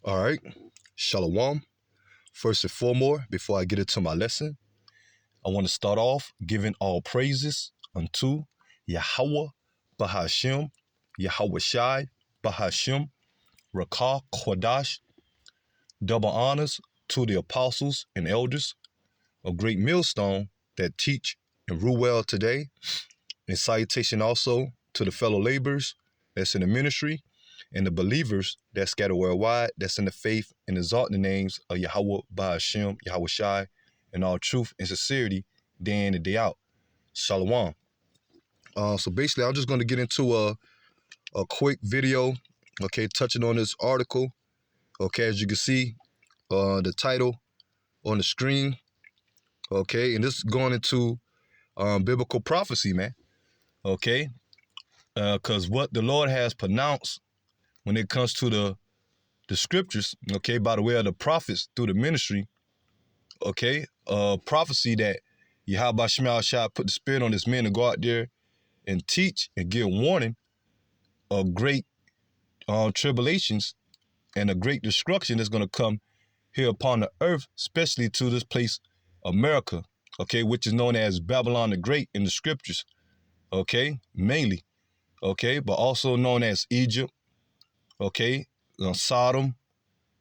All right, Shalom. First and foremost, before I get into my lesson, I want to start off giving all praises unto Yahweh Bahashem, Yahweh Shai Bahashem, Rakah Kodash, double honors to the apostles and elders, a great millstone that teach and rule well today, and salutation also to the fellow laborers that's in the ministry and the believers that scatter worldwide, that's in the faith and exalt the names of Yahweh Bahashem, Yahweh Shai, in all truth and sincerity, day in and day out. Shalom. So basically, I'm just going to get into a quick video, okay, touching on this article. Okay, as you can see, the title on the screen, okay, and this is going into biblical prophecy, man, okay, because what the Lord has pronounced when it comes to the scriptures, okay, by the way of the prophets through the ministry, okay, prophecy that Yahweh Shema Shai put the spirit on this man to go out there and teach and give warning of great tribulations and a great destruction that's going to come here upon the earth, especially to this place, America, okay, which is known as Babylon the Great in the scriptures, okay, mainly, okay, but also known as Egypt, okay, Sodom,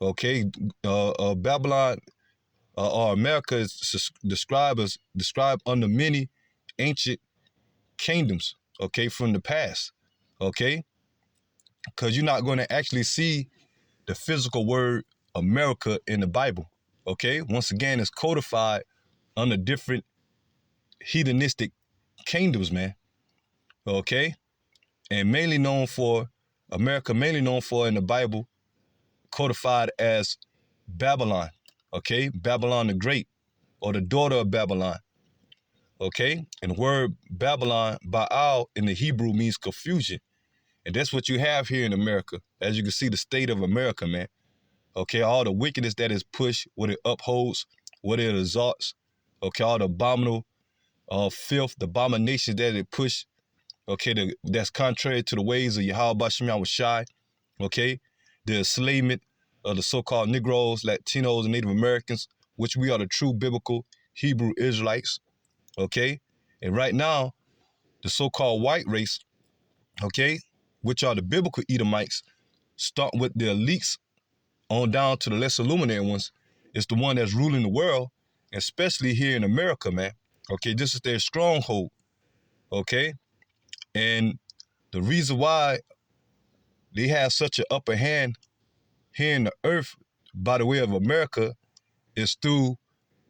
okay, Babylon or America is described under many ancient kingdoms, okay, from the past, okay, because you're not going to actually see the physical word America in the Bible, okay. Once again, it's codified under different hedonistic kingdoms, man, okay, and mainly known for America, mainly known for in the Bible, codified as Babylon, okay, Babylon the Great, or the daughter of Babylon, okay, and the word Babylon, Baal, in the Hebrew means confusion, and that's what you have here in America, as you can see the state of America, man, okay, all the wickedness that is pushed, what it upholds, what it exalts, okay, all the abominable filth, the abominations that it push, okay, that's contrary to the ways of Yahweh Shema Shai, okay, the enslavement of the so-called Negroes, Latinos, and Native Americans, which we are the true biblical Hebrew Israelites, okay, and right now, the so-called white race, okay, which are the biblical Edomites, start with the elites on down to the less illuminated ones, is the one that's ruling the world, especially here in America, man, okay, this is their stronghold, okay, and the reason why they have such an upper hand here in the earth by the way of America is through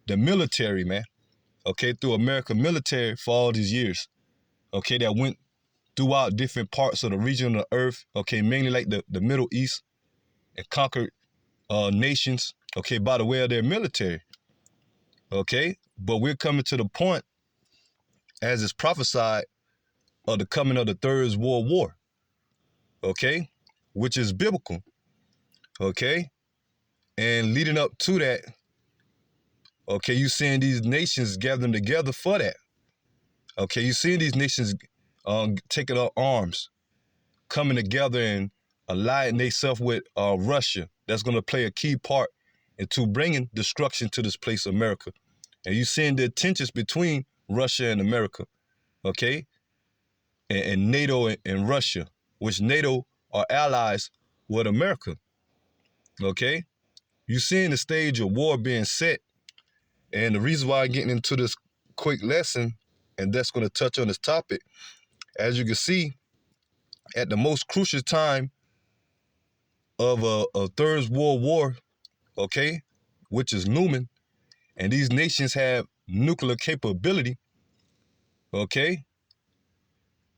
the military, man. Okay, through American military for all these years. Okay, that went throughout different parts of the region of the earth. Okay, mainly like the Middle East and conquered nations. Okay, by the way of their military. Okay, but we're coming to the point, as is prophesied, of the coming of the Third World War. Okay, which is biblical. Okay, and leading up to that, okay, you seeing these nations gathering together for that. Okay, you seeing these nations taking up arms, coming together and allying themselves with Russia. That's going to play a key part into bringing destruction to this place, America. And you seeing the tensions between Russia and America, okay, and NATO and Russia, which NATO are allies with America, okay. You seeing the stage of war being set. And the reason why I'm getting into this quick lesson, and that's going to touch on this topic, as you can see, at the most crucial time of a Third World War, okay, which is looming, and these nations have nuclear capability, okay,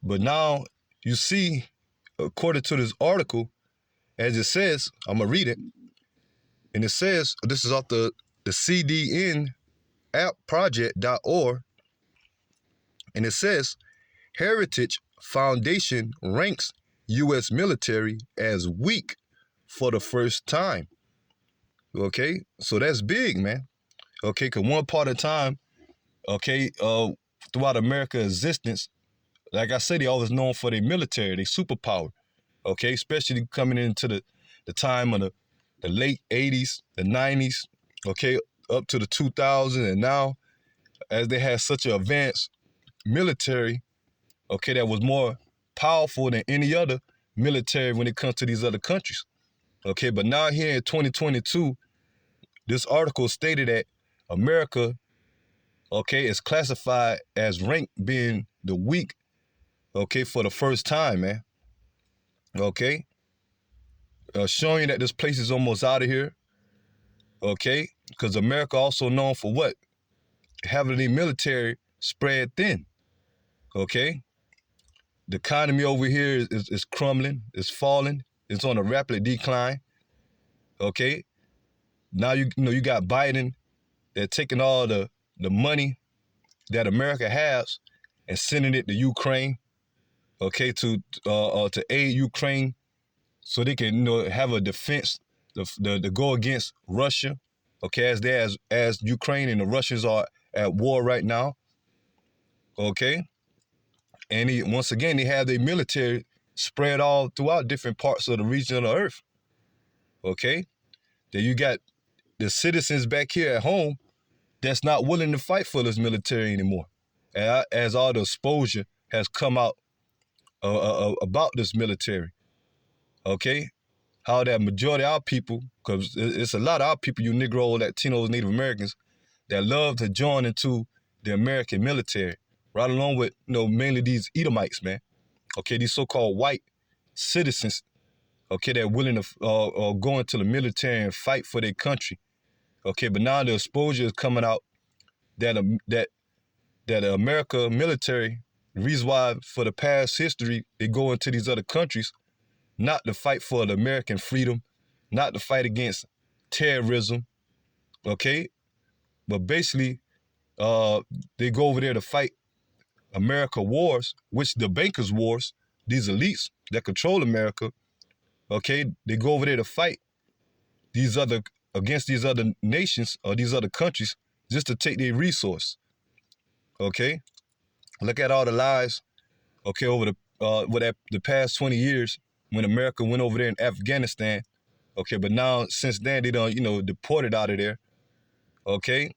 but now you see, according to this article, as it says, I'm going to read it, and it says, this is off the CDN appproject.org, and it says, Heritage Foundation ranks U.S. military as weak for the first time. Okay, so that's big, man. Okay, because one part of time, okay, throughout America's existence, like I said, they always known for their military, their superpower. Okay, especially coming into the time of the late 80s, the 90s, okay, up to the 2000s, and now as they had such an advanced military, okay, that was more powerful than any other military when it comes to these other countries. Okay, but now here in 2022, this article stated that America, okay, is classified as ranked being the weak, okay, for the first time, man. Okay, showing that this place is almost out of here, okay, because America also known for what? Having the military spread thin, okay? The economy over here is crumbling, it's falling, it's on a rapid decline, okay? Now you got Biden. They're taking all the money that America has and sending it to Ukraine, okay, to aid Ukraine so they can have a defense to go against Russia, okay, as Ukraine and the Russians are at war right now, okay, and once again they have their military spread all throughout different parts of the region of the earth, okay. Then you got the citizens back here at home that's not willing to fight for this military anymore, as all the exposure has come out about this military, okay? How that majority of our people, because it's a lot of our people, you Negro, Latinos, Native Americans, that love to join into the American military, right along with, mainly these Edomites, man. Okay, these so-called white citizens, okay, that are willing to go into the military and fight for their country. Okay, but now the exposure is coming out that the America military, the reason why for the past history they go into these other countries, not to fight for the American freedom, not to fight against terrorism, okay? But basically, they go over there to fight America wars, which the bankers wars, these elites that control America, okay? They go over there to fight against these other nations or these other countries just to take their resource, okay? Look at all the lies, okay, over the past 20 years when America went over there in Afghanistan, okay, but now since then they done, deported out of there, okay,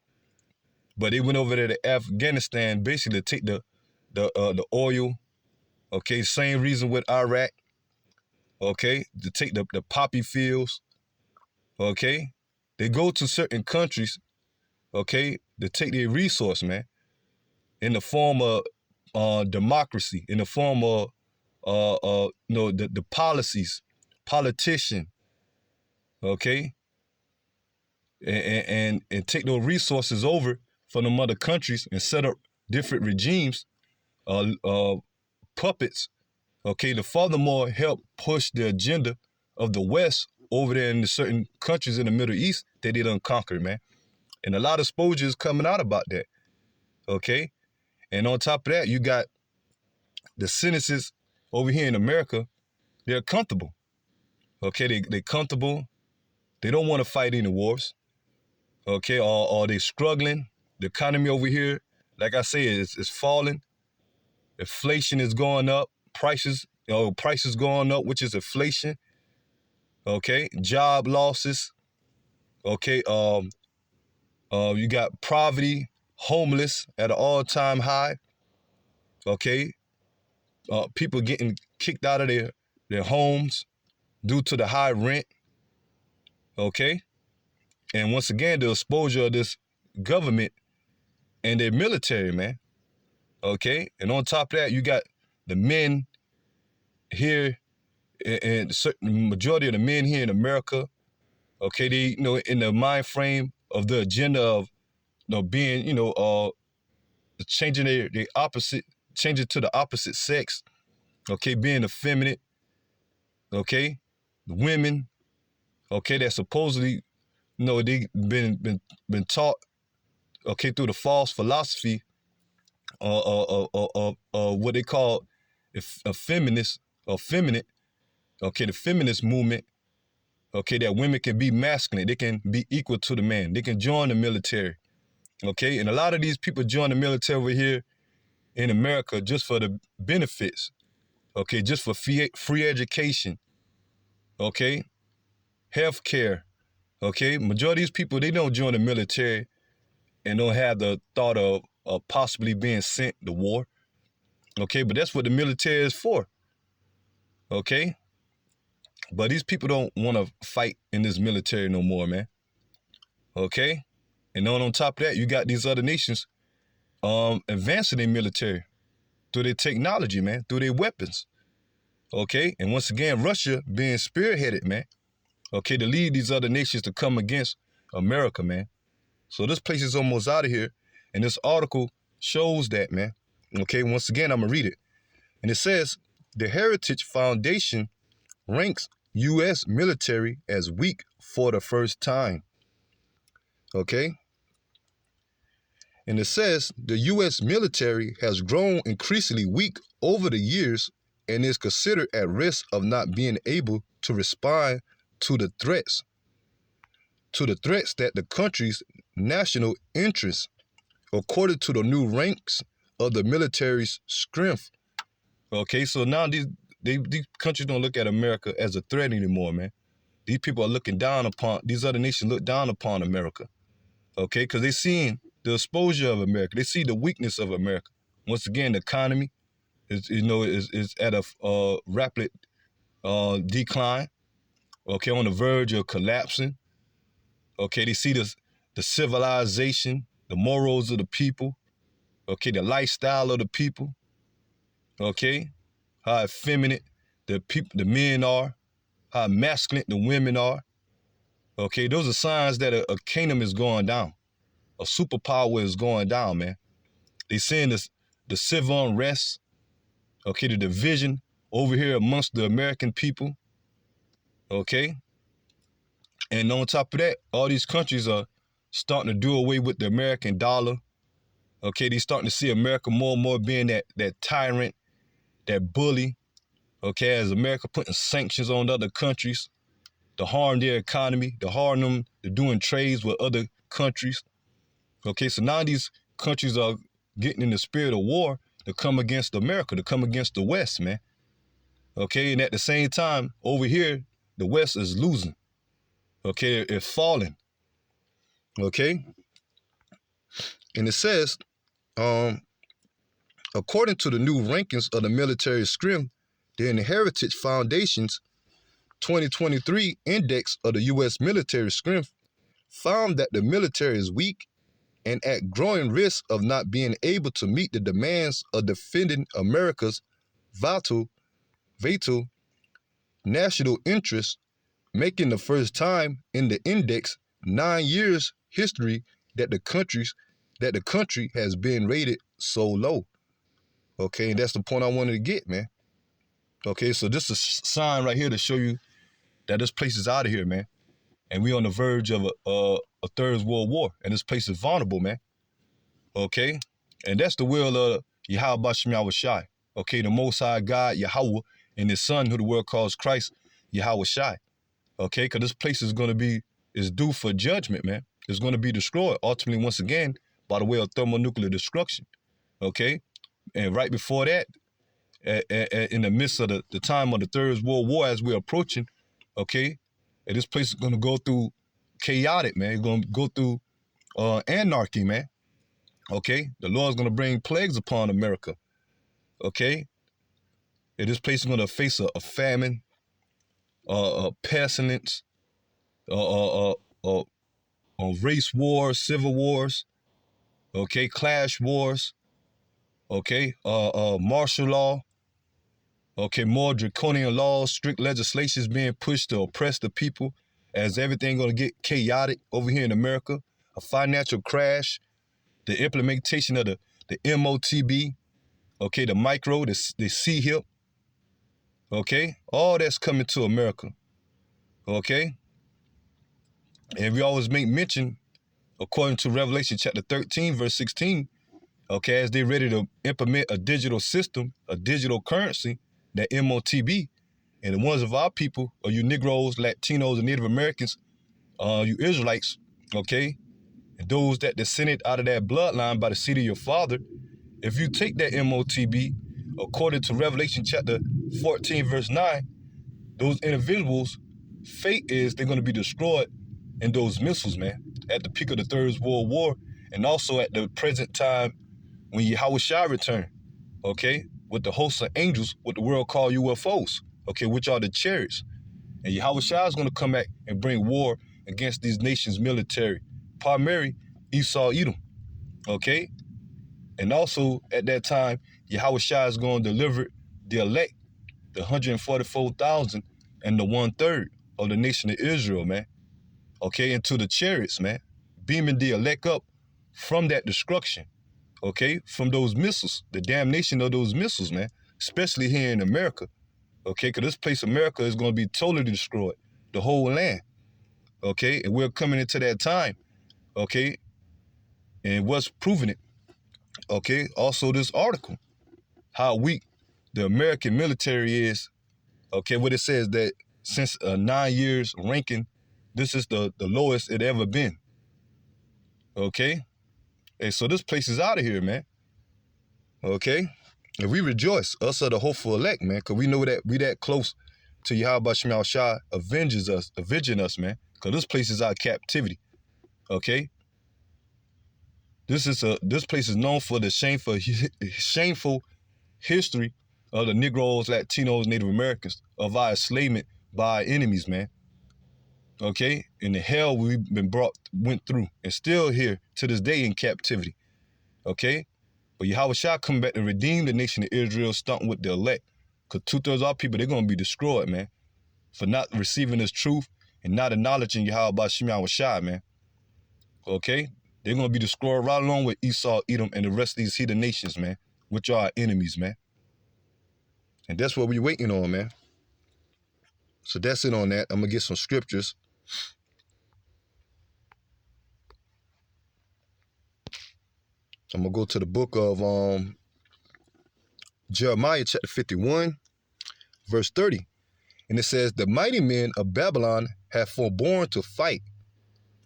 but they went over there to Afghanistan basically to take the oil, okay, same reason with Iraq, okay, to take the poppy fields, okay, they go to certain countries, okay, to take their resource, man, in the form of democracy, in the form of the policies, politician, okay, and take those resources over from them other countries and set up different regimes, puppets, okay, to furthermore help push the agenda of the West over there in the certain countries in the Middle East that they done conquered, man. And a lot of exposure is coming out about that, okay? And on top of that, you got the sentences over here in America, they're comfortable. Okay, they comfortable. They don't want to fight any wars. Okay, or they struggling. The economy over here, like I say, is falling. Inflation is going up. Prices going up, which is inflation. Okay, job losses. Okay, you got poverty, homeless at an all-time high. Okay, people getting kicked out of their homes due to the high rent, okay? And once again, the exposure of this government and their military, man, okay? And on top of that, you got the men here, and the certain majority of the men here in America, okay, they, in the mind frame of the agenda of, being, changing their opposite, changing to the opposite sex, okay, being effeminate, okay? The women, okay, that supposedly, they been taught, okay, through the false philosophy, what they call a feminist or feminine, okay, the feminist movement, okay, that women can be masculine, they can be equal to the man, they can join the military, okay, and a lot of these people join the military over here in America just for the benefits, okay, just for free education, okay, health care, Okay, majority of these people, they don't join the military and don't have the thought of possibly being sent to war. Okay, but that's what the military is for. Okay, but these people don't want to fight in this military no more, man. Okay, and then on top of that, you got these other nations advancing their military through their technology, man, through their weapons. Okay, and once again, Russia being spearheaded, man. Okay, to lead these other nations to come against America, man. So this place is almost out of here, and this article shows that, man. Okay, once again, I'm gonna read it, and it says the Heritage Foundation ranks U.S. military as weak for the first time. Okay, and it says the U.S. military has grown increasingly weak over the years and is considered at risk of not being able to respond to the threats that the country's national interests, according to the new ranks of the military's strength. Okay, so now these countries don't look at America as a threat anymore, man. These people are looking down upon, these other nations look down upon America. Okay, because they're seeing the exposure of America. They see the weakness of America. Once again, the economy is at a rapid decline. Okay, on the verge of collapsing. Okay, they see the civilization, the morals of the people. Okay, the lifestyle of the people. Okay, how effeminate the men are, how masculine the women are. Okay, those are signs that a kingdom is going down. A superpower is going down, man. They seeing the civil unrest. Okay, the division over here amongst the American people. Okay, and on top of that, all these countries are starting to do away with the American dollar. Okay, they're starting to see America more and more being that tyrant, that bully. Okay, as America putting sanctions on other countries to harm their economy, to harm them, to doing trades with other countries. Okay, so now these countries are getting in the spirit of war to come against America, to come against the West, man. Okay, and at the same time, over here, the West is losing. Okay, it's falling. Okay, and it says, according to the new rankings of the military strength, the Heritage Foundation's 2023 index of the U.S. military strength found that the military is weak and at growing risk of not being able to meet the demands of defending America's vital national interests, making the first time in the index 9 years history that the country has been rated so low. Okay, and that's the point I wanted to get, man. Okay, so this is a sign right here to show you that this place is out of here, man. And we on the verge of a third world war, and this place is vulnerable, man. Okay, and that's the will of Yahweh Bashem Yahweh Shai. Okay, the Most High God Yahweh and His Son, who the world calls Christ, Yahweh Shai. Okay, because this place is due for judgment, man. It's going to be destroyed ultimately once again by the way of thermonuclear destruction. Okay, and right before that, in the midst of the time of the Third World War, as we're approaching, okay, and this place is going to go through chaotic, man. It's going to go through anarchy, man. Okay, the Lord's going to bring plagues upon America. Okay, and this place is going to face a famine, a pestilence, race wars, civil wars, okay, clash wars, okay, martial law, okay, more draconian laws, strict legislations being pushed to oppress the people as everything going to get chaotic over here in America, a financial crash, the implementation of the MOTB, okay, the micro, the CHIP, okay, all that's coming to America, okay, and we always make mention, according to Revelation chapter 13, verse 16, okay, as they're ready to implement a digital system, a digital currency, that MOTB, and the ones of our people, or you Negroes, Latinos, and Native Americans, you Israelites, okay, and those that descended out of that bloodline by the seed of your father, if you take that MOTB, according to Revelation chapter 14, verse 9, those individuals' fate is they're going to be destroyed and those missiles, man, at the peak of the Third World War, and also at the present time when Yahweh Shai returned, okay, with the hosts of angels, what the world call UFOs, okay, which are the chariots. And Yahweh Shai is going to come back and bring war against these nations' military, primarily Esau, Edom, okay? And also at that time, Yahweh Shai is going to deliver the elect, the 144,000 and the 1/3 of the nation of Israel, man, okay, into the chariots, man, beaming the elect up from that destruction, okay, from those missiles, the damnation of those missiles, man, especially here in America, okay, because this place, America, is going to be totally destroyed, the whole land, okay, and we're coming into that time, okay, and what's proving it, okay, also this article, how weak the American military is, okay, what it says that since 9 years ranking, this is the lowest it ever been, okay, and so this place is out of here, man, okay, and we rejoice, us are the hopeful elect, man, because we know that we that close to Yahweh Shai Shai avenging us, man, because this place is our captivity, okay. This place is known for the shameful history of the Negroes, Latinos, Native Americans, of our enslavement by our enemies, man. Okay? And the hell we've went through, and still here to this day in captivity. Okay? But Yahweh Shai come back to redeem the nation of Israel, starting with the elect. Because 2/3 of our people, they're going to be destroyed, man, for not receiving this truth and not acknowledging Yahweh Shai, man. Okay? They're going to be destroyed right along with Esau, Edom, and the rest of these heathen nations, man, which are our enemies, man. And that's what we're waiting on, man. So that's it on that. I'm going to get some scriptures. I'm going to go to the book of Jeremiah chapter 51, verse 30. And it says, the mighty men of Babylon have forborne to fight.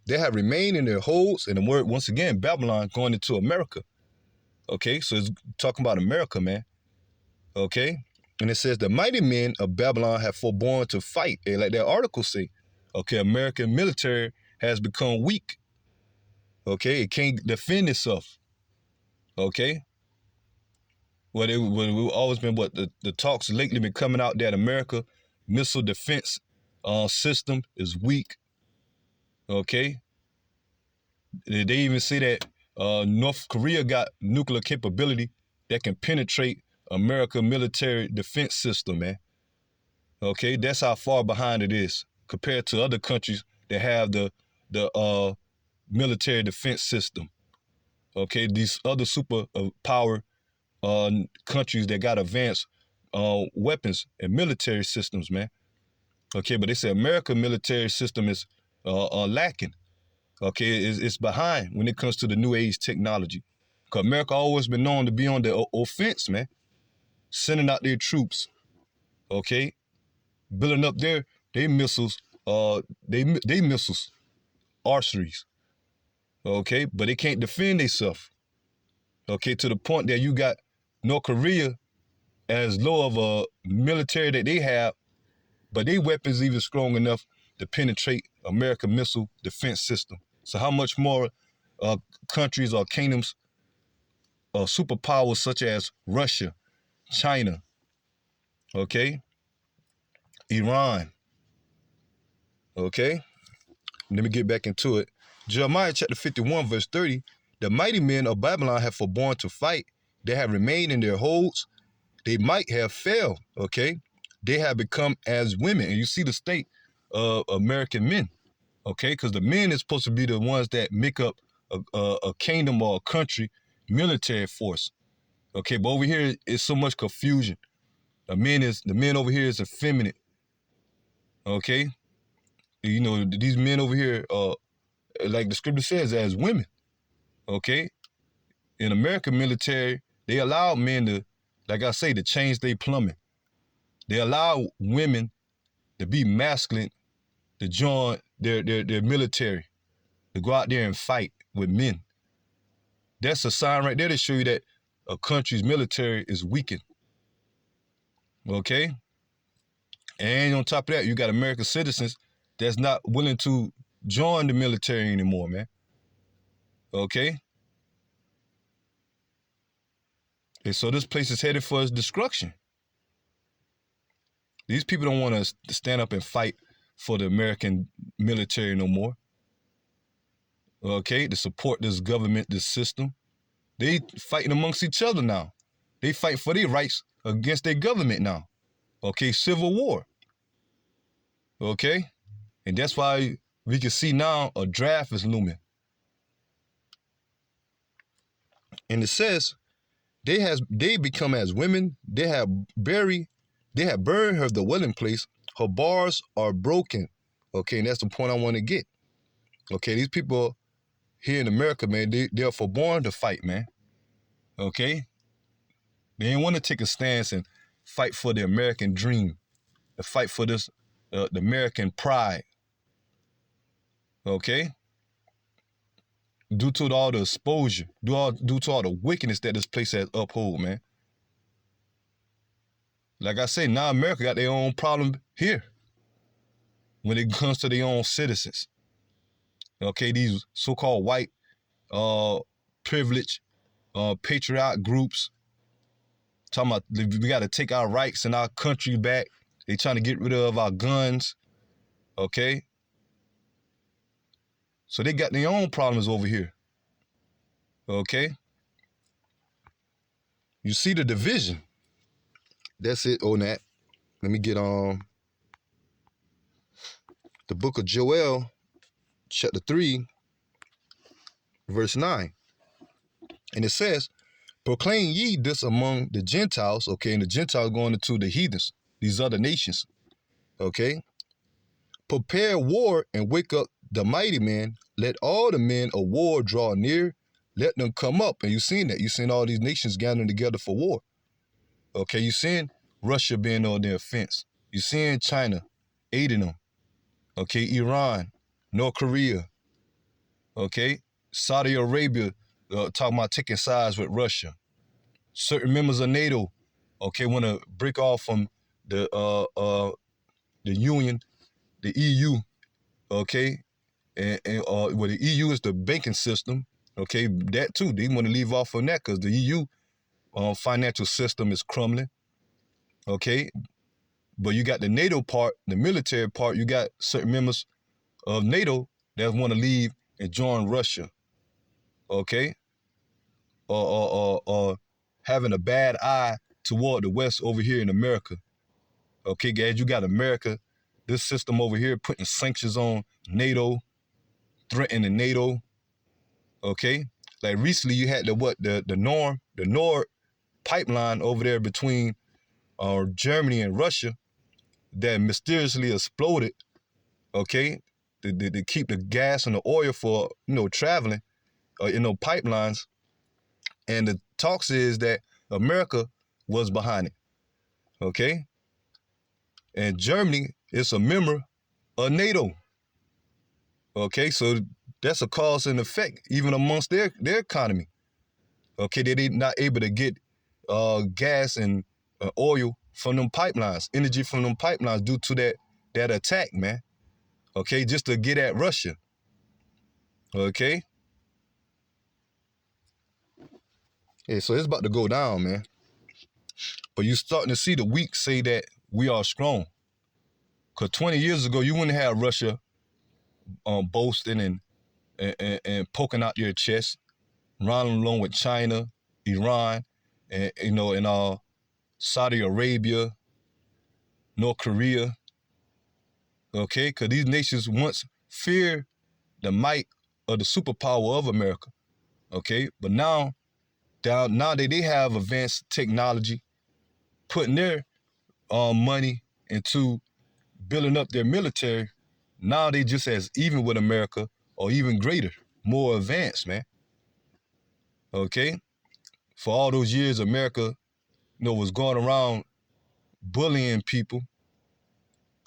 They have remained in their holds. And the word, once again, Babylon going into America. Okay, so it's talking about America, man. Okay, and it says the mighty men of Babylon have forborne to fight. And like that article say, okay, American military has become weak. Okay, it can't defend itself. Okay, well, we've always been the talks lately been coming out that America missile defense system is weak. Okay, they even say that North Korea got nuclear capability that can penetrate America military defense system, man. Okay, that's how far behind it is compared to other countries that have the military defense system. Okay, these other super power countries that got advanced weapons and military systems, man. Okay, but they say American military system is lacking. Okay, it's behind when it comes to the new age technology. Because America always been known to be on the offense, man. Sending out their troops, okay? Building up their missiles, they missiles, arseries, okay? But they can't defend themselves, okay? To the point that you got North Korea as low of a military that they have, but their weapons even strong enough to penetrate American missile defense system. So how much more countries or kingdoms or superpowers such as Russia, China, okay, Iran, okay? Let me get back into it. Jeremiah chapter 51, verse 30, the mighty men of Babylon have forborne to fight. They have remained in their holds. They might have failed, okay? They have become as women. And you see the state of American men, okay? Because the men is supposed to be the ones that make up a kingdom or a country military force, okay? But over here is so much confusion. The men over here is effeminate, okay? You know, these men over here, like the scripture says, as women, okay? In American military, they allow men to, like I say, to change their plumbing. They allow women to be masculine, to join their military, to go out there and fight with men. That's a sign right there to show you that a country's military is weakened, okay? And on top of that, you got American citizens that's not willing to join the military anymore, man. Okay? And so this place is headed for its destruction. These people don't want to stand up and fight for the American military no more. Okay? To support this government, this system. They fighting amongst each other now. They fight for their rights against their government now. Okay? Civil war. Okay? And that's why we can see now a draft is looming. And it says they become as women, they have burned her dwelling place, her bars are broken. Okay, and that's the point I want to get. Okay, these people here in America, man, they're forborn to fight, man. Okay? They ain't want to take a stance and fight for the American dream, to fight for this, the American pride. Okay? Due to all the exposure, due to all the wickedness that this place has uphold, man. Like I say, now America got their own problem here when it comes to their own citizens. Okay, these so-called white, privileged, patriot groups talking about we got to take our rights and our country back. They trying to get rid of our guns. Okay, so they got their own problems over here. Okay, you see the division. That's it on that. Let me get on the book of Joel, chapter 3, verse 9. And it says, proclaim ye this among the Gentiles, okay, and the Gentiles going into the heathens, these other nations, okay? Prepare war and wake up the mighty men. Let all the men of war draw near. Let them come up. And you've seen that. You've seen all these nations gathering together for war. Okay, you've seen Russia being on their offense. You've seen China aiding them. Okay, Iran, North Korea. Okay, Saudi Arabia talking about taking sides with Russia. Certain members of NATO, okay, want to break off from the Union, the EU, okay, and well, the EU is the banking system, okay, that too, they want to leave off on that because the EU financial system is crumbling, okay, but you got the NATO part, the military part, you got certain members of NATO that want to leave and join Russia, okay, or having a bad eye toward the West over here in America. Okay, guys, you got America, this system over here putting sanctions on NATO, threatening NATO. Okay, like recently you had the Nord pipeline over there between Germany and Russia that mysteriously exploded. Okay, to keep the gas and the oil for traveling pipelines, and the talks is that America was behind it. Okay. And Germany is a member of NATO. Okay, so that's a cause and effect even amongst their economy. Okay, they're not able to get gas and oil from them pipelines, energy from them pipelines due to that attack, man. Okay, just to get at Russia. Okay. Yeah, so it's about to go down, man. But you're starting to see the weak say that we are strong. Because 20 years ago, you wouldn't have Russia boasting and poking out your chest, running along with China, Iran, and Saudi Arabia, North Korea. Okay, because these nations once feared the might of the superpower of America. Okay, but now that they have advanced technology, putting their money into building up their military, now they just as even with America or even greater, more advanced, man. Okay? For all those years, America, was going around bullying people,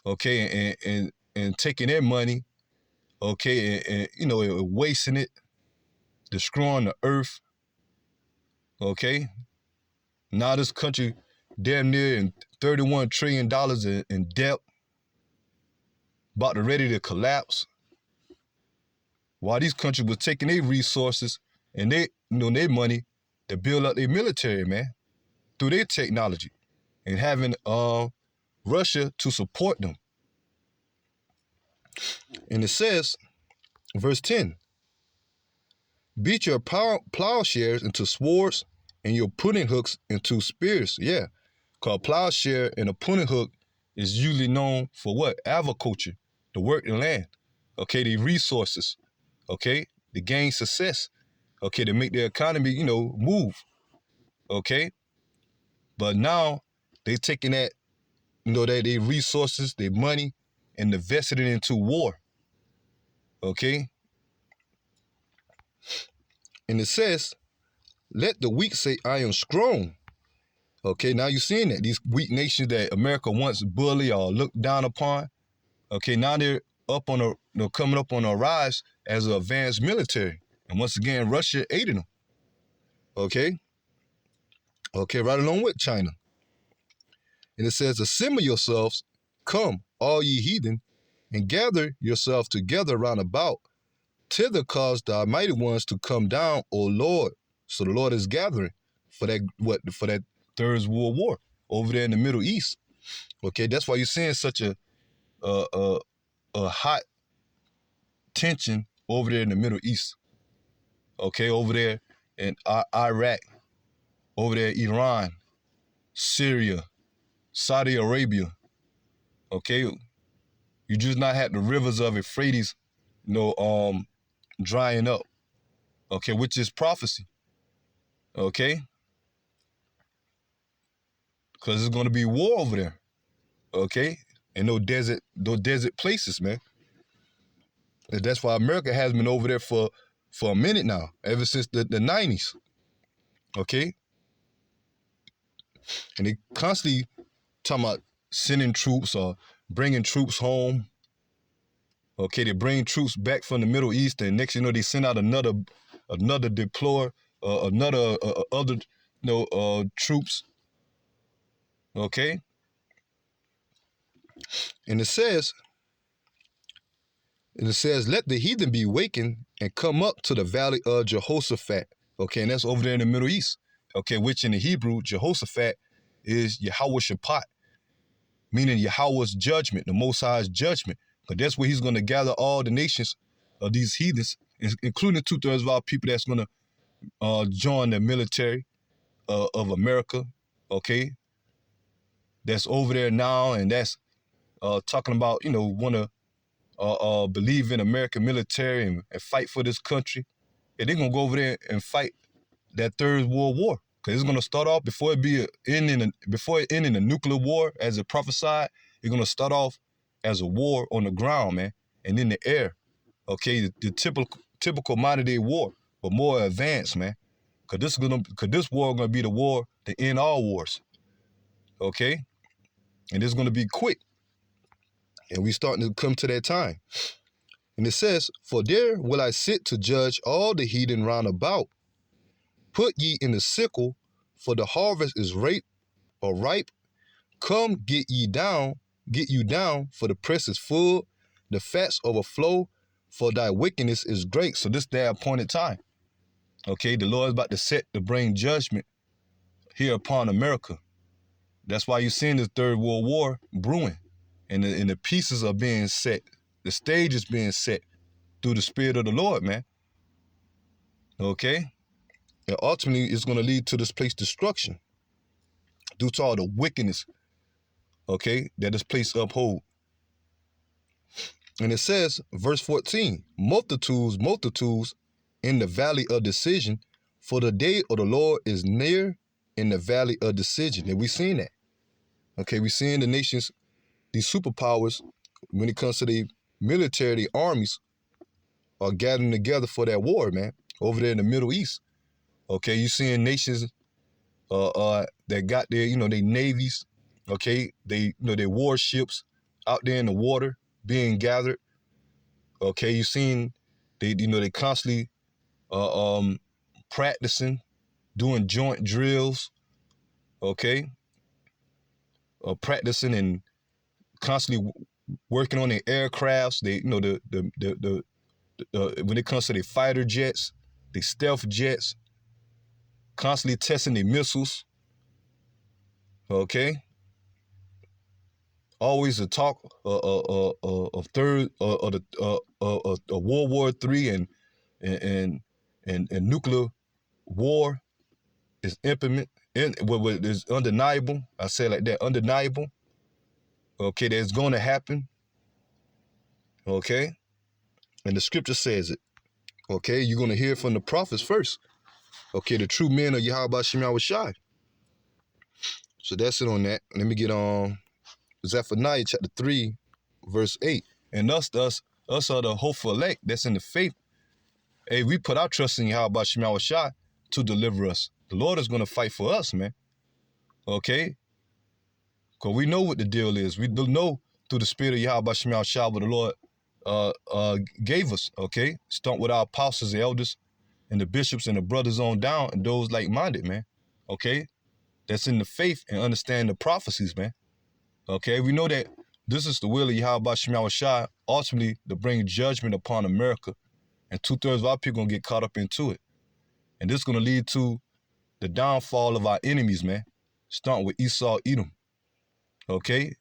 okay, and taking their money, okay, and wasting it, destroying the earth, okay? Now this country damn near in $31 trillion in debt, about to ready to collapse. while these countries were taking their resources and their money to build up their military, man, through their technology, and having Russia to support them. And it says, verse 10, beat your plowshares into swords and your pruning hooks into spears. Yeah, because plowshare and a pruning hook is usually known for what? Agriculture, to work the land. Okay, the resources. Okay, to gain success. Okay, to make the economy, move. Okay, but now they taking that, that their resources, their money, and invested it into war. Okay, and it says, let the weak say, I am strong. Okay, now you're seeing that these weak nations that America once bullied or looked down upon, okay, now they're coming up on a rise as an advanced military. And once again, Russia aided them. Okay, right along with China. And it says, assemble yourselves, come, all ye heathen, and gather yourselves together round about, thither cause the mighty ones to come down, O Lord. So the Lord is gathering for that Third World War over there in the Middle East. Okay, that's why you're seeing such a hot tension over there in the Middle East. Okay, over there in Iraq, over there Iran, Syria, Saudi Arabia. Okay, you just not had the rivers of Euphrates, drying up. Okay, which is prophecy. Okay, because there's going to be war over there. Okay, and those desert places, man. And that's why America has been over there for a minute now, ever since the 90s. Okay, and they constantly talking about sending troops or bringing troops home. Okay, they bring troops back from the Middle East, and next they send out another deploy, other troops. Okay, and it says, let the heathen be wakened and come up to the valley of Jehoshaphat. Okay, and that's over there in the Middle East. Okay, which in the Hebrew, Jehoshaphat is Yahweh Shaphat, meaning Yahweh's judgment, the Most High's judgment. Because that's where he's going to gather all the nations of these heathens, including 2/3 of our people that's going to join the military of America. Okay, that's over there now, and that's talking about, want to believe in American military and fight for this country. And they're going to go over there and fight that Third World War. Because it's going to start off, before it end in a nuclear war, as it prophesied, it's going to start off as a war on the ground, man, and in the air. Okay, the typical modern day war, but more advanced, man. Because this war going to be the war to end all wars. Okay, and it's going to be quick. And we starting to come to that time. And it says, for there will I sit to judge all the heathen round about. Put ye in the sickle, for the harvest is ripe. Come, get you down, for the press is full, the fats overflow, for thy wickedness is great. So this day appointed time. Okay, the Lord is about to bring judgment here upon America. That's why you're seeing this Third World War brewing, and the pieces are being set. The stage is being set through the Spirit of the Lord, man. Okay, and ultimately it's going to lead to this place destruction due to all the wickedness, okay, that this place uphold. And it says, verse 14, multitudes in the valley of decision, for the day of the Lord is near in the valley of decision. And we've seen that. Okay, we've seen the nations, these superpowers, when it comes to the military, the armies, are gathering together for that war, man, over there in the Middle East. Okay, you're seeing nations that got their, their navies, okay, their warships out there in the water being gathered. Okay, you've seen they constantly practicing, doing joint drills, okay, practicing and constantly working on their aircrafts. They, when it comes to their fighter jets, their stealth jets, constantly testing their missiles. Okay, always a talk of third of the World War III and nuclear war is implement is undeniable. I say it like that, undeniable. Okay, that's going to happen. Okay, and the scripture says it. Okay, you're going to hear from the prophets first. Okay, the true men of Yahweh Shem Yahushai. So that's it on that. Let me get on Zephaniah chapter 3, verse 8. And us are the hopeful elect that's in the faith. Hey, we put our trust in Yahweh Shem Yahushai to deliver us. The Lord is going to fight for us, man. Okay? Because we know what the deal is. We know through the spirit of Yahweh Shem Yahushai what the Lord gave us. Okay? Start with our apostles and elders and the bishops and the brothers on down and those like-minded, man. Okay? That's in the faith and understand the prophecies, man. Okay? We know that this is the will of Yahweh Shem Yahushai ultimately to bring judgment upon America. And 2/3 of our people going to get caught up into it. And this is going to lead to the downfall of our enemies, man. Starting with Esau, Edom. Okay?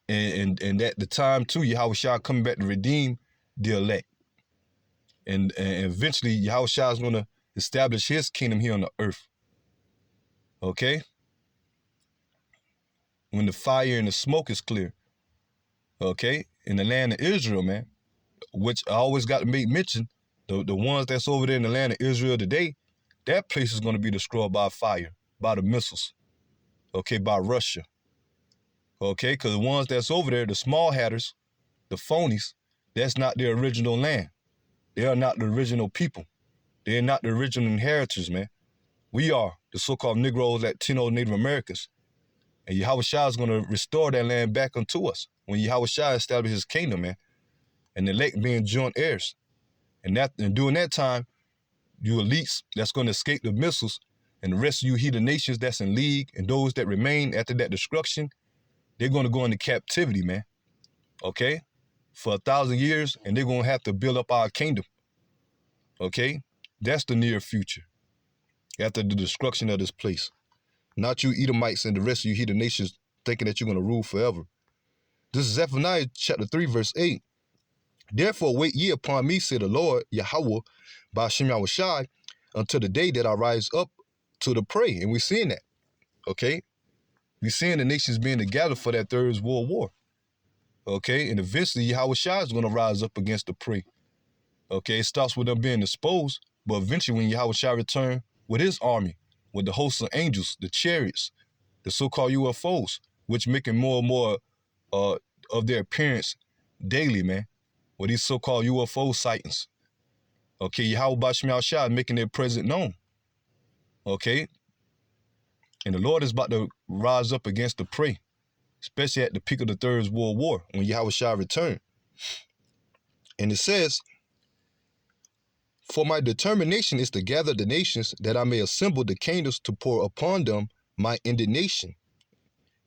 And at the time, too, Yahushua coming back to redeem the elect. And eventually, Yahushua is going to establish his kingdom here on the earth. Okay? When the fire and the smoke is clear. Okay? In the land of Israel, man. Which I always got to make mention. The ones that's over there in the land of Israel today, that place is going to be destroyed by fire, by the missiles. Okay? By Russia. Okay? Because the ones that's over there, the small hatters, the phonies, that's not their original land. They are not the original people. They are not the original inheritors, man. We are the so-called Negroes, Latino, Native Americans. And Yahushua is going to restore that land back unto us when Yahushua establishes his kingdom, man. And the elect being joint heirs. And during that time, you elites that's going to escape the missiles and the rest of you heathen nations that's in league and those that remain after that destruction, they're going to go into captivity, man. Okay? For 1,000 years, and they're going to have to build up our kingdom. Okay? That's the near future. After the destruction of this place. Not you Edomites and the rest of you heathen nations thinking that you're going to rule forever. This is Zephaniah chapter 3, verse 8. Therefore wait ye upon me, said the Lord, Yahweh, by Shem Yahushai, until the day that I rise up to pray. And we're seeing that. Okay? We're seeing the nations being together for that third world war. Okay? And eventually Yahushua is going to rise up against the prey. Okay? It starts with them being disposed, but eventually when Yahushua return with his army, with the hosts of angels, the chariots, the so-called UFOs, which making more and more of their appearance daily, man. With these so-called UFO sightings. Okay, Yahweh Shem Yahushua making their presence known. Okay? And the Lord is about to rise up against the prey, especially at the peak of the third world war, when Yahushua return. And it says, for my determination is to gather the nations, that I may assemble the kingdoms to pour upon them my indignation.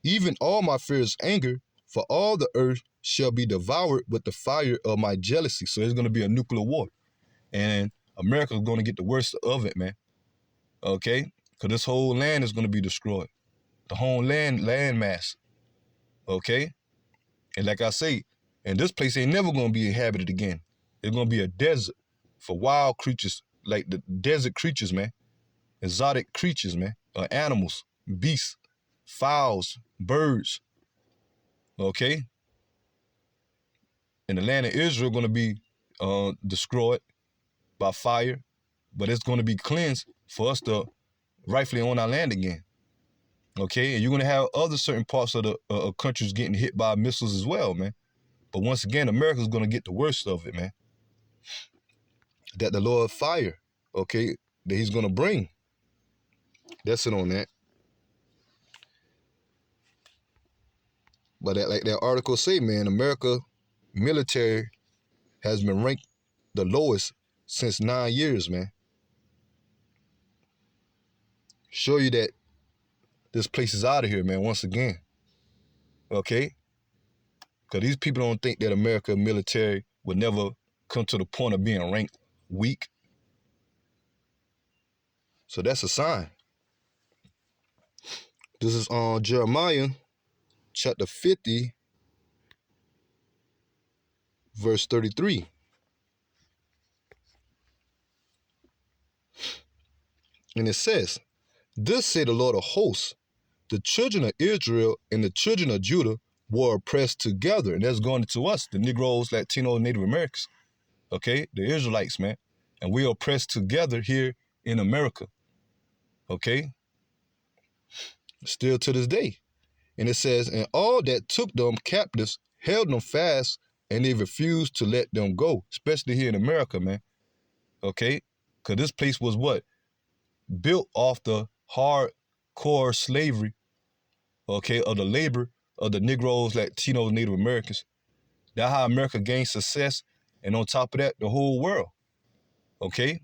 Even all my fierce anger, for all the earth shall be devoured with the fire of my jealousy. So there's going to be a nuclear war. And America's going to get the worst of it, man. Okay? Because this whole land is going to be destroyed. The whole land mass. Okay? And like I say, and this place ain't never going to be inhabited again. It's going to be a desert for wild creatures, like the desert creatures, man. Exotic creatures, man. Animals, beasts, fowls, birds. Okay? And the land of Israel going to be destroyed by fire, but it's going to be cleansed for us to rightfully own our land again. Okay? And you're going to have other certain parts of the countries getting hit by missiles as well, man. But once again, America's going to get the worst of it, man. That the Lord fire, okay, that he's going to bring. That's it on that. But like that article say, man, America military has been ranked the lowest since 9 years, man. Show you that this place is out of here, man, once again. Okay? Because these people don't think that America military would never come to the point of being ranked weak. So that's a sign. This is on Jeremiah chapter 50, verse 33. And it says, "Thus say the Lord of hosts, the children of Israel and the children of Judah were oppressed together." And that's going to us, the Negroes, Latinos, Native Americans, okay? The Israelites, man. And we are oppressed together here in America, okay? Still to this day. And it says, "And all that took them captives held them fast, and they refused to let them go," especially here in America, man, okay? Because this place was what? Built off the hardcore slavery, okay, of the labor of the Negroes, Latinos, Native Americans. That's how America gained success, and on top of that, the whole world, okay?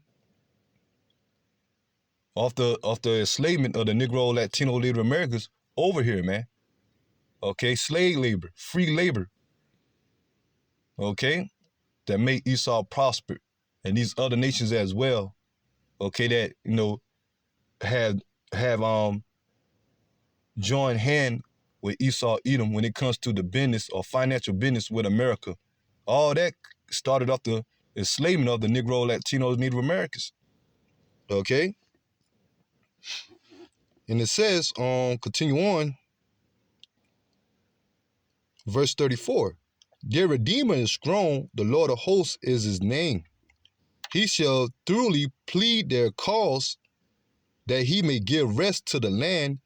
Off the enslavement of the Negro, Latino, Native Americans over here, man. Okay, slave labor, free labor, okay, that made Esau prosper, and these other nations as well, okay, that have joined hand with Esau, Edom when it comes to the business or financial business with America. All that started off the enslavement of the Negro, Latinos, Native Americans. Okay? And it says, continue on, verse 34, "Their Redeemer is strong, the Lord of hosts is his name. He shall thoroughly plead their cause, that he may give rest to the land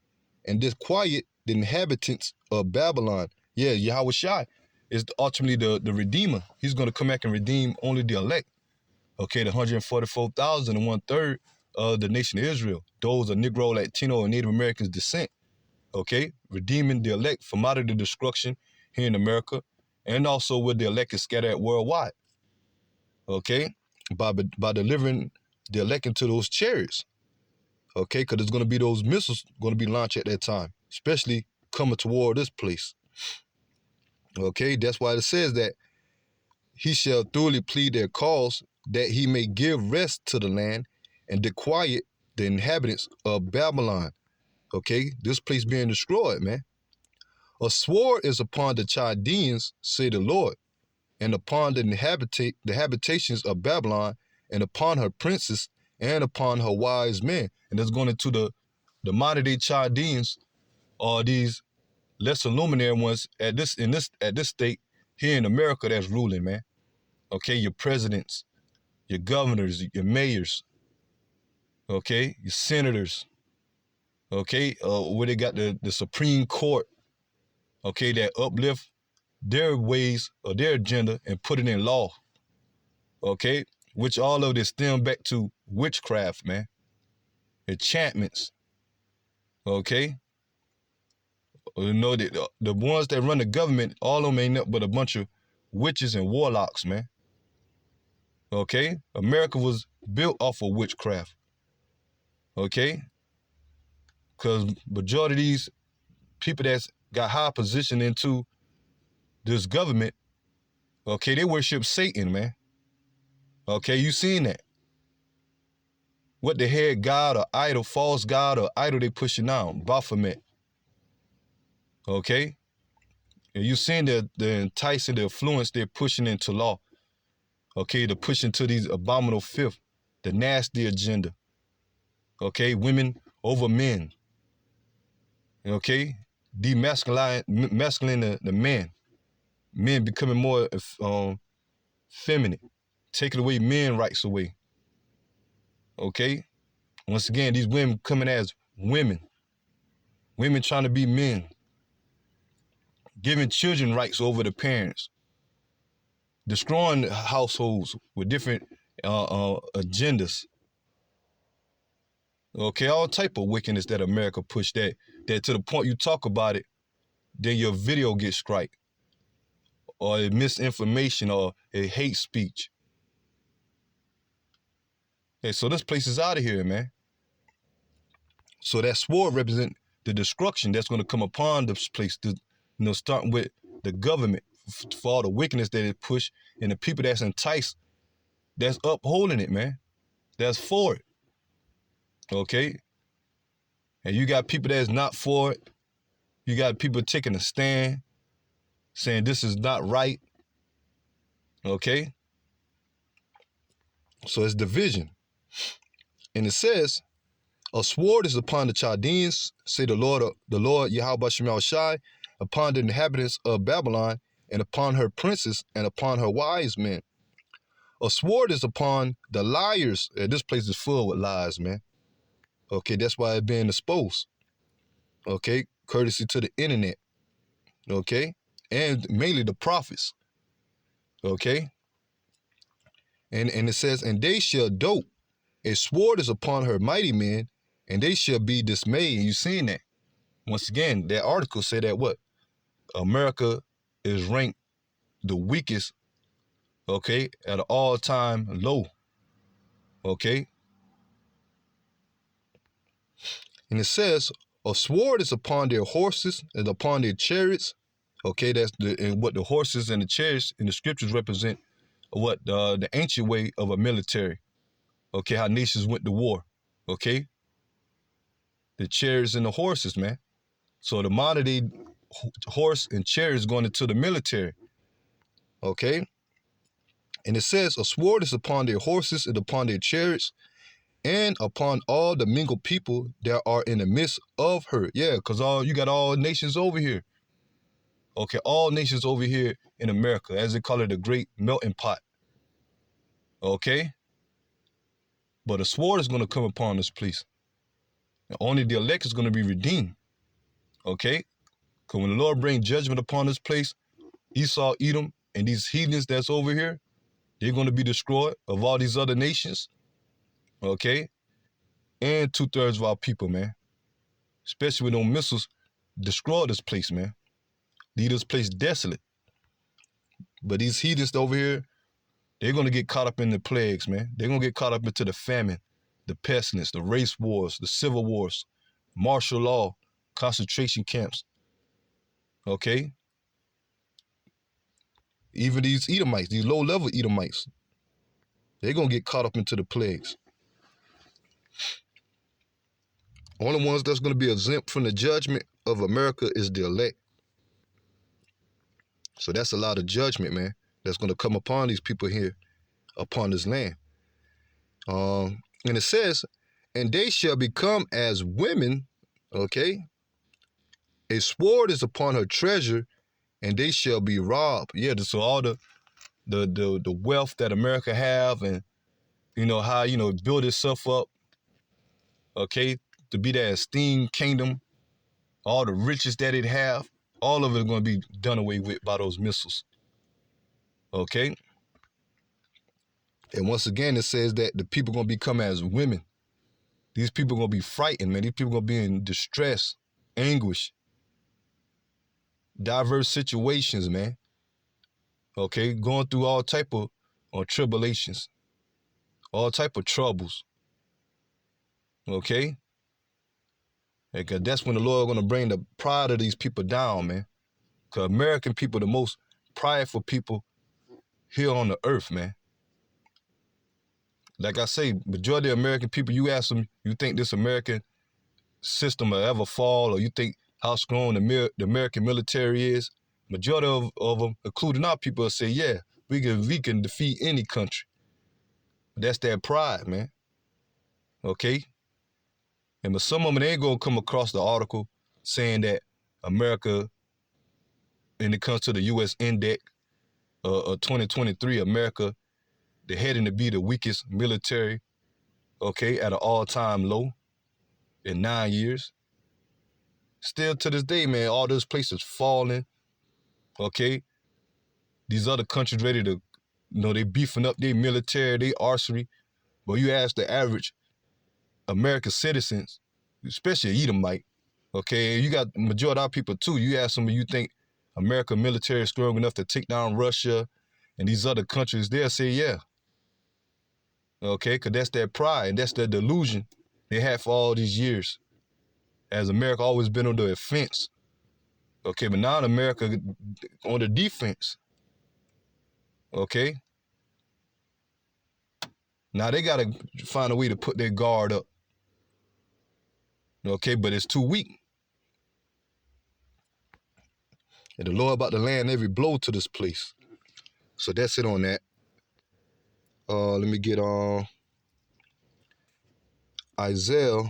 and disquiet the inhabitants of Babylon." Yeah, Yahweh Shai is ultimately the Redeemer. He's going to come back and redeem only the elect. Okay, the 144,000 and 1/3 of the nation of Israel. Those are Negro, Latino, and Native Americans' descent. Okay, redeeming the elect from out of the destruction here in America, and also with the elect is scattered worldwide. Okay, by delivering the elect into those chariots. Okay, because there's going to be those missiles going to be launched at that time, especially coming toward this place. Okay, that's why it says that he shall thoroughly plead their cause, that he may give rest to the land and disquiet the inhabitants of Babylon. Okay, this place being destroyed, man. "A sword is upon the Chaldeans, say the Lord, and upon the habitations of Babylon, and upon her princes, and upon her wise men." And that's going into the modern day Chaldeans, or these lesser luminary ones at this state here in America that's ruling, man. Okay, your presidents, your governors, your mayors, okay, your senators, okay, where they got the Supreme Court, okay, that uplift their ways or their agenda and put it in law, okay, which all of this stem back to witchcraft, man, enchantments, okay. You know, the ones that run the government, all of them ain't nothing but a bunch of witches and warlocks, man. Okay, America was built off of witchcraft. Okay, because majority of these people that's got high position into this government, okay, they worship Satan, man. Okay, you seen that? What the head god or idol, false god or idol they pushing out, Baphomet. Okay, and you seen the enticing, the influence they're pushing into law. Okay, to push into these abominable filth, the nasty agenda. Okay, women over men. Okay, demasculine the men. Men becoming more feminine, taking away men rights away. Okay, once again, these women coming as women. Women trying to be men. Giving children rights over the parents. Destroying households with different agendas. Okay, all type of wickedness that America pushed, that to the point you talk about it, then your video gets strike, or a misinformation, or a hate speech. Okay, so this place is out of here, man. So that sword represent the destruction that's going to come upon this place, starting with the government, for all the wickedness that it push, and the people that's enticed that's upholding it, man. That's for it. Okay? And you got people that's not for it. You got people taking a stand, saying this is not right. Okay? So it's division. And it says, a sword is upon the Chaldeans, say the Lord Yahweh Shemel Shai, upon the inhabitants of Babylon, and upon her princes, and upon her wise men. A sword is upon the liars. This place is full with lies, man. Okay, that's why it's being exposed. Okay, courtesy to the internet. Okay, and mainly the prophets. Okay, and it says, and they shall dote. A sword is upon her mighty men, and they shall be dismayed. And you seen that. Once again, that article said that what? America is ranked the weakest, okay, at an all-time low. Okay. And it says, a sword is upon their horses and upon their chariots. Okay, that's and what the horses and the chariots in the scriptures represent what the ancient way of a military. Okay, how nations went to war. Okay. The chariots and the horses, man. So the modern day horse and chariots going into the military. Okay. And it says, a sword is upon their horses and upon their chariots, and upon all the mingled people that are in the midst of her. Yeah, because you got all nations over here. Okay, all nations over here in America, as they call it, the great melting pot. Okay? But a sword is going to come upon this place. And only the elect is going to be redeemed. Okay? Because when the Lord brings judgment upon this place, Esau, Edom, and these heathens that's over here, they're going to be destroyed of all these other nations. Okay? And 2/3 of our people, man. Especially when those missiles destroy this place, man. Leave this place desolate. But these heathens over here, they're going to get caught up in the plagues, man. They're going to get caught up into the famine, the pestilence, the race wars, the civil wars, martial law, concentration camps. Okay? Even these Edomites, these low-level Edomites, they're going to get caught up into the plagues. Only ones that's going to be exempt from the judgment of America is the elect. So that's a lot of judgment, man, that's going to come upon these people here, upon this land. And it says, and they shall become as women, okay? A sword is upon her treasure, and they shall be robbed. Yeah, so all the wealth that America have, and how build itself up, okay, to be that esteemed kingdom, all the riches that it have, all of it is going to be done away with by those missiles. Okay? And once again, it says that the people are going to become as women. These people are going to be frightened, man. These people are going to be in distress, anguish, diverse situations, man. Okay? Going through all type of tribulations, all type of troubles. Okay? Because that's when the Lord is going to bring the pride of these people down, man. Because American people, the most prideful people here on the earth, man. Like I say, majority of American people, you ask them, you think this American system will ever fall, or you think how strong the American military is? Majority of them, including our people, will say, yeah, we can defeat any country. But that's their pride, man. Okay? And but some of them ain't gonna come across the article saying that America, when it comes to the U.S. index, 2023, America, they're heading to be the weakest military, okay, at an all-time low in 9 years. Still to this day, man, all those places falling, okay? These other countries ready to, they beefing up their military, their arsenal. But you ask the average American citizens, especially Edomite, okay, and you got the majority of our people too. You ask them, you think American military is strong enough to take down Russia and these other countries? They'll say, yeah. Okay, because that's their pride and that's their delusion they had for all these years. As America always been on the offense. Okay, but now America on the defense. Okay? Now they got to find a way to put their guard up. Okay, but it's too weak. And the Lord about to land every blow to this place. So that's it on that. Let me get on Isaiah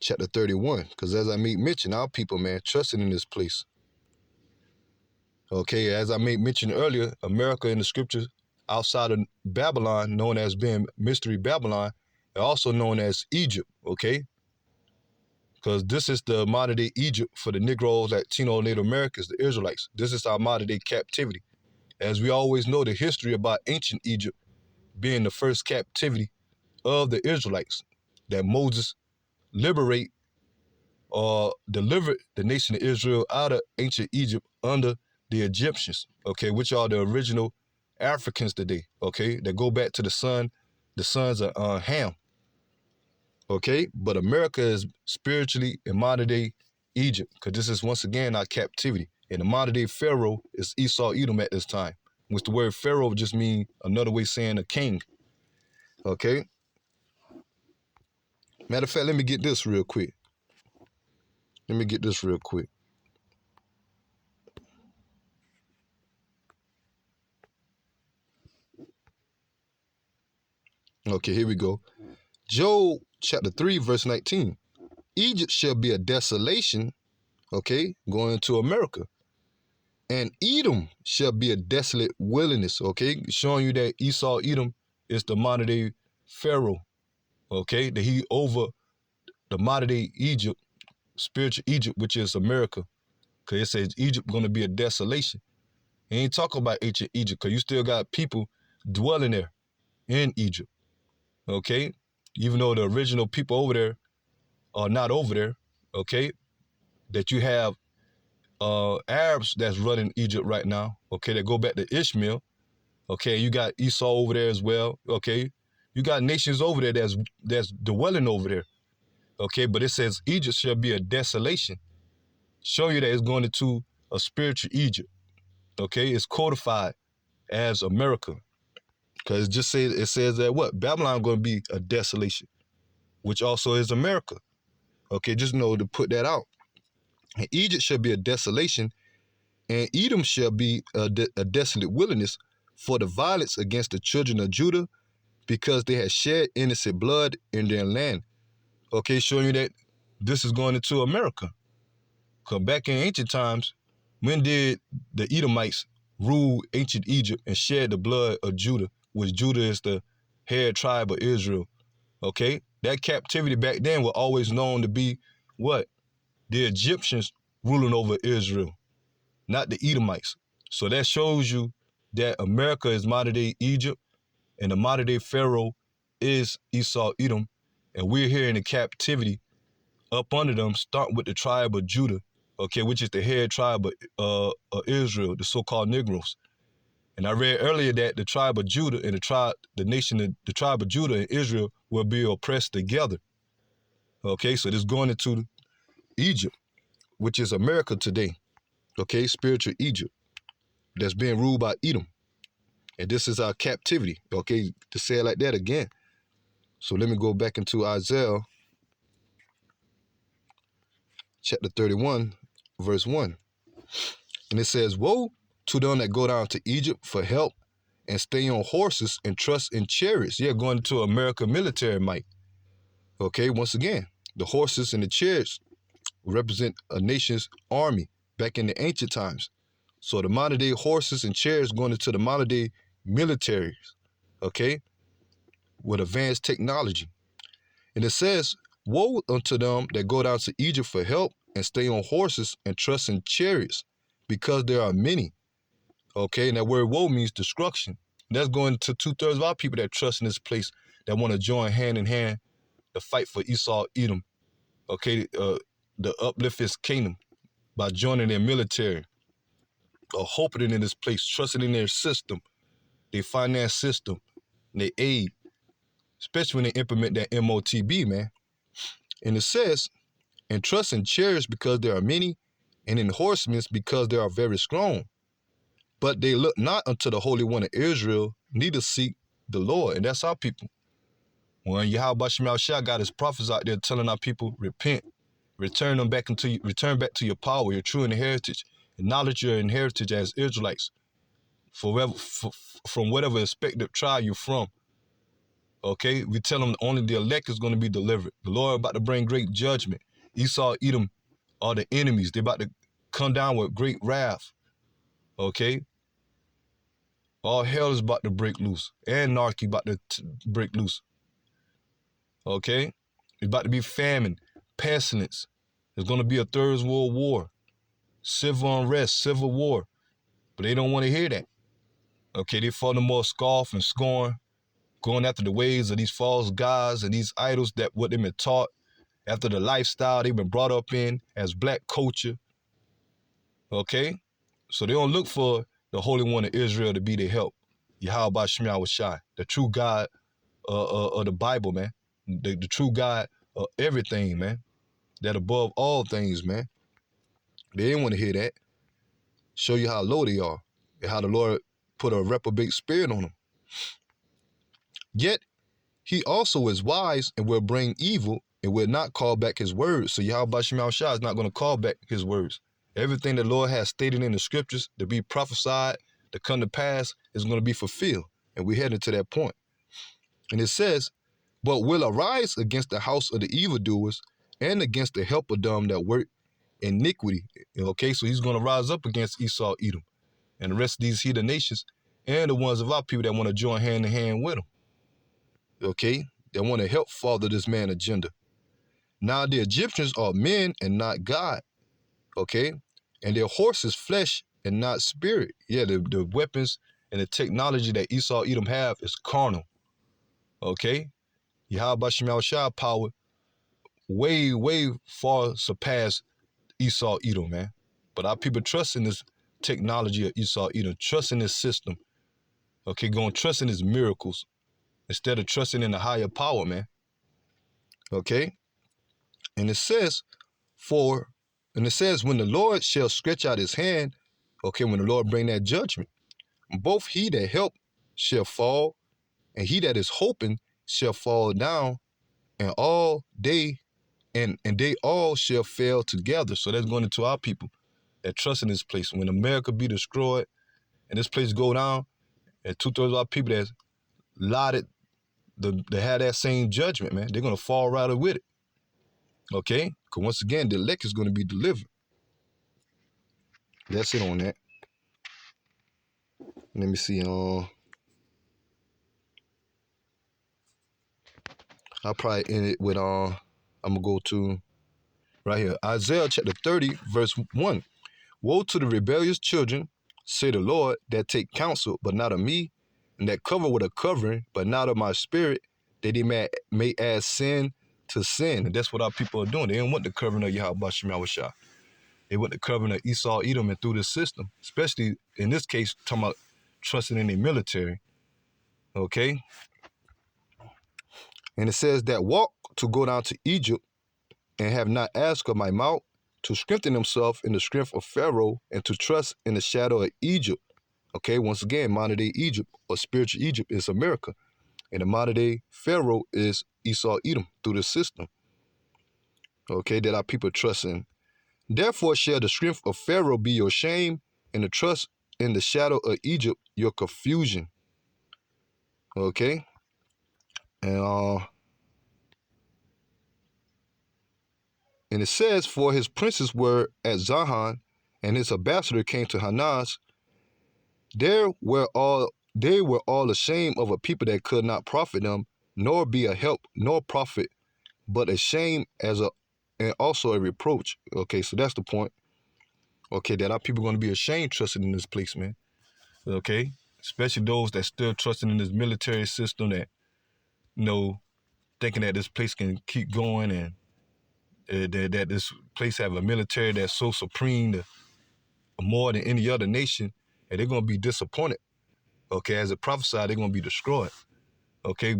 chapter 31. Because as I made mention, our people, man, trusting in this place. Okay, as I made mention earlier, America in the scriptures outside of Babylon, known as being Mystery Babylon, and also known as Egypt, okay? Because this is the modern day Egypt for the Negroes, Latino, Native Americans, the Israelites. This is our modern day captivity. As we always know, the history about ancient Egypt being the first captivity of the Israelites, that Moses delivered the nation of Israel out of ancient Egypt under the Egyptians, okay, which are the original Africans today, okay, that go back to the sons of Ham, okay, but America is spiritually in modern day Egypt, because this is once again our captivity, and the modern day Pharaoh is Esau Edom at this time, which the word Pharaoh just means another way saying a king, okay. Matter of fact, let me get this real quick. Okay, here we go. Job chapter 3, verse 19. Egypt shall be a desolation, okay, going to America. And Edom shall be a desolate wilderness, okay, showing you that Esau Edom is the modern day Pharaoh, okay, that he over the modern day Egypt, spiritual Egypt, which is America, because it says Egypt going to be a desolation. He ain't talking about ancient Egypt, because you still got people dwelling there in Egypt, okay, even though the original people over there are not over there, okay, that you have Arabs that's running Egypt right now, okay, that go back to Ishmael, okay, you got Esau over there as well, okay, you got nations over there that's dwelling over there, okay, but it says Egypt shall be a desolation, showing you that it's going into a spiritual Egypt, okay, it's codified as America, because it says that what? Babylon going to be a desolation, which also is America, okay, just know to put that out. And Egypt shall be a desolation, and Edom shall be a desolate wilderness for the violence against the children of Judah, because they had shed innocent blood in their land. Okay, showing you that this is going into America. Because back in ancient times, when did the Edomites rule ancient Egypt and shed the blood of Judah, which Judah is the head tribe of Israel? Okay, that captivity back then was always known to be what? The Egyptians ruling over Israel, not the Edomites. So that shows you that America is modern day Egypt, and the modern day Pharaoh is Esau Edom, and we're here in the captivity up under them, starting with the tribe of Judah, okay, which is the head tribe of Israel, the so-called Negroes. And I read earlier that the tribe of Judah and the tribe of Judah and Israel will be oppressed together. Okay, so this going into Egypt, which is America today. Okay, spiritual Egypt that's being ruled by Edom. And this is our captivity, okay, to say it like that again. So let me go back into Isaiah chapter 31, verse 1. And it says, woe to them that go down to Egypt for help and stay on horses and trust in chariots. Yeah, going to America military might. Okay, once again, the horses and the chariots represent a nation's army back in the ancient times. So the modern day horses and chariots going into the modern day militaries, okay, with advanced technology. And it says, woe unto them that go down to Egypt for help and stay on horses and trust in chariots, because there are many. Okay, and that word woe means destruction. That's going to 2/3 of our people that trust in this place, that want to join hand in hand to fight for Esau Edom. Okay, the uplift his kingdom by joining their military, or hoping in this place, trusting in their system, their finance system, their aid, especially when they implement that MOTB, man. And it says, and trust in chariots because there are many, and in horsemen because they are very strong. But they look not unto the Holy One of Israel, neither seek the Lord. And that's our people. When Yahweh Shem Shah got his prophets out there telling our people, repent, return back to your power, your true inheritance, acknowledge your inheritance as Israelites, from whatever respective tribe you're from. Okay, we tell them only the elect is going to be delivered. The Lord about to bring great judgment. Esau, Edom are the enemies. They're about to come down with great wrath. Okay, all hell is about to break loose. Anarchy about to break loose. Okay, it's about to be famine, pestilence. There's going to be a third world war, civil unrest, civil war. But they don't want to hear that. Okay, they furthermore scoff and scorn, going after the ways of these false gods and these idols that what they've been taught, after the lifestyle they've been brought up in as black culture. Okay, so they don't look for the Holy One of Israel to be their help. Yahweh Shem Shai, the true God of the Bible, man. The true God of everything, man. That above all things, man. They didn't want to hear that. Show you how low they are and how the Lord put a reprobate spirit on them. Yet he also is wise and will bring evil and will not call back his words. So Yahweh Shem Shah is not going to call back his words. Everything the Lord has stated in the scriptures to be prophesied, to come to pass, is going to be fulfilled. And we're heading to that point. And it says, but will arise against the house of the evildoers and against the help of them that work iniquity. Okay, so he's going to rise up against Esau, Edom, and the rest of these heathen nations, and the ones of our people that want to join hand in hand with him. Okay, they want to help father this man agenda. Now the Egyptians are men and not God. Okay, and their horse is flesh and not spirit. Yeah, the weapons and the technology that Esau, Edom have is carnal. Okay, Yahweh Shem Shah power way, way far surpass Esau, Edom, man. But our people trust in this technology of Esau, Edom, trust in this system. Okay, going trust in his miracles instead of trusting in the higher power, man. Okay, and it says, when the Lord shall stretch out his hand, okay, when the Lord bring that judgment, both he that help shall fall, and he that is hoping shall fall down, and they all shall fail together. So that's going into our people that trust in this place. When America be destroyed and this place go down, and 2/3 of our people that lied they had that same judgment, man, they're going to fall right with it. Okay? Because once again, the elect is going to be delivered. That's it on that. Let me see. I'll probably end it with I'm gonna go to right here. Isaiah chapter 30, verse 1. Woe to the rebellious children, say the Lord, that take counsel, but not of me, and that cover with a covering, but not of my spirit, that they may add sin to sin. And that's what our people are doing. They don't want the covering of Yahweh Shem Shah. They want the covering of Esau, Edom, and through the system, especially in this case, talking about trusting in the military. Okay? And it says that walk to go down to Egypt and have not asked of my mouth, to strengthen himself in the strength of Pharaoh and to trust in the shadow of Egypt. Okay, once again, modern day Egypt or spiritual Egypt is America. And the modern day Pharaoh is Esau, Edom through the system. Okay, that our people trust in. Therefore shall the strength of Pharaoh be your shame, and the trust in the shadow of Egypt your confusion. Okay, and it says, for his princes were at Zahan, and his ambassador came to Hanaz. They were all ashamed of a people that could not profit them, nor be a help, nor profit, but a shame and also a reproach. Okay, so that's the point. Okay, that our people are going to be ashamed trusting in this place, man. Okay, especially those that still trusting in this military system that, thinking that this place can keep going and that this place have a military that's so supreme, more than any other nation, and they're going to be disappointed. Okay, as it prophesied, they're going to be destroyed. Okay,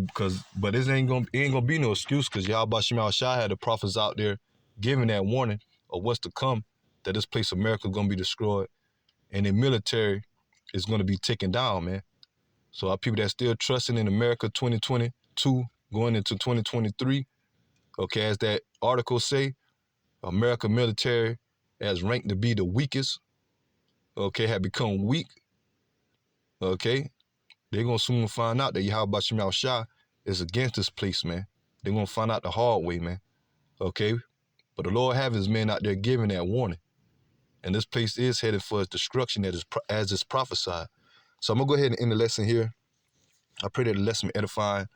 but this ain't gonna be no excuse, because Yahweh Shem Shah had the prophets out there giving that warning of what's to come, that this place America is gonna be destroyed and the military is gonna be taken down, man. So our people that still trusting in America 2022 going into 2023, okay, as that article say, America military as ranked to be the weakest, okay, have become weak, okay. They're going to soon find out that Yahweh Shem Yahushua is against this place, man. They're going to find out the hard way, man, okay. But the Lord have his men out there giving that warning. And this place is headed for its destruction as is prophesied. So I'm going to go ahead and end the lesson here. I pray that the lesson be edifying.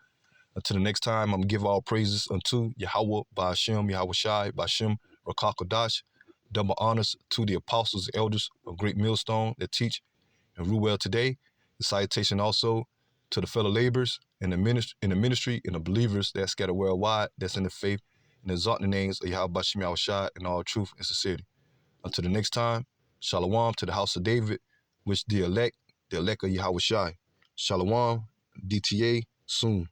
Until the next time, I'm going to give all praises unto Yahweh, Ba'ashem, Yahweh Shai, Ba'ashem, Rakakadash. Double honors to the apostles, elders of Great Millstone that teach and rule well today. The salutation also to the fellow laborers in the ministry and the believers that scatter worldwide, that's in the faith, and exalt the names of Yahweh Ba'ashem, Yahweh Shai in all truth and sincerity. Until the next time, Shalom to the house of David, which the elect of Yahweh Shai. Shalom, DTA, soon.